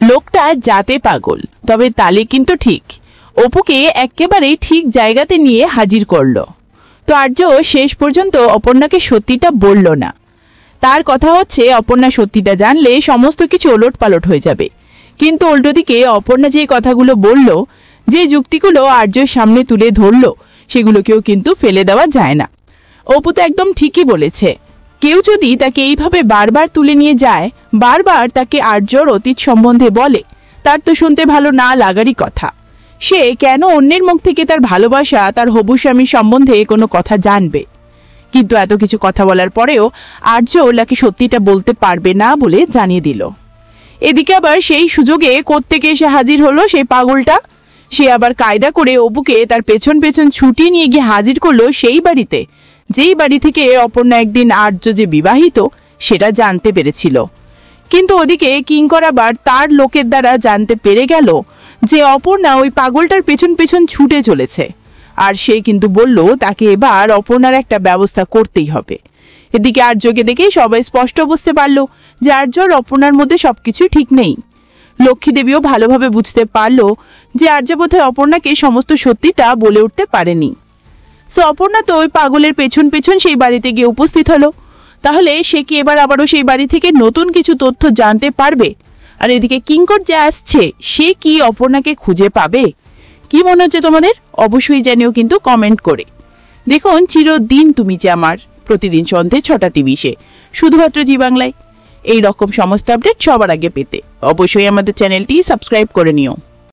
লোকটা যাতে পাগল, তবে তালে কিন্তু ঠিক। অপুকে একেবারে ঠিক জায়গাতে নিয়ে হাজির করলো। তো আর্য শেষ পর্যন্ত অপর্ণাকে সত্যিটা বলল না। তার কথা হচ্ছে অপর্ণা সত্যিটা জানলে সমস্ত কিছু ওলটপালট হয়ে যাবে। কিন্তু উল্টো দিকে অপর্ণা যে কথাগুলো বলল, যে যুক্তিগুলো আর্যর সামনে তুলে ধরলো, সেগুলোকেও কিন্তু ফেলে দেওয়া যায় না। অপু তো একদম ঠিকই বলেছে। কেউ যদি তাকে এইভাবে বারবার তুলে নিয়ে যায়, বারবার তাকে আর্যর অতীত সম্বন্ধে বলে, তার তো শুনতে ভালো না লাগারই কথা। সে কেন অন্যের মুখ থেকে তার ভালোবাসা, তার হবু স্বামীর সম্বন্ধে কোনো কথা জানবে? কিন্তু এত কিছু কথা বলার পরেও আর্য ওলাকে সত্যিটা বলতে পারবে না বলে জানিয়ে দিল। এদিকে আবার সেই সুযোগে কোত্থেকে এসে হাজির হলো সেই পাগলটা। সে আবার কায়দা করে অপুকে তার পেছন পেছন ছুটিয়ে নিয়ে গিয়ে হাজির করলো সেই বাড়িতে, যেই বাড়ি থেকে অপর্ণা একদিন আর্য যে বিবাহিত সেটা জানতে পেরেছিল। কিন্তু ওদিকে কিঙ্কর আবার তার লোকের দ্বারা জানতে পেরে গেল যে অপর্ণা ওই পাগলটার পেছন পেছন ছুটে চলেছে। আর সে কিন্তু বলল তাকে এবার অপর্ণার একটা ব্যবস্থা করতেই হবে। এদিকে আর্যকে দেখে সবাই স্পষ্ট বুঝতে পারলো যে আর্য আর অপর্ণার মধ্যে সবকিছুই ঠিক নেই। লক্ষ্মী দেবীও ভালোভাবে বুঝতে পারলো যে আর্য বোধহয় অপর্ণাকে সমস্ত সত্যিটা বলে উঠতে পারেনি। সো অপর্ণা তো ওই পাগলের পেছন পেছন সেই বাড়িতে গিয়ে উপস্থিত হলো। তাহলে সে কি এবার আবারও সেই বাড়ি থেকে নতুন কিছু তথ্য জানতে পারবে? আর এদিকে কিঙ্কর যে আসছে, সে কি অপর্ণাকে খুঁজে পাবে? কি মনে হচ্ছে তোমাদের? অবশ্যই জানিও কিন্তু কমেন্ট করে। দেখুন চিরদিন তুমি যে আমার, প্রতিদিন সন্ধ্যে 6:30 শুধুমাত্র জি বাংলায়। এই রকম সমস্ত আপডেট সবার আগে পেতে অবশ্যই আমাদের চ্যানেলটি সাবস্ক্রাইব করে নিও।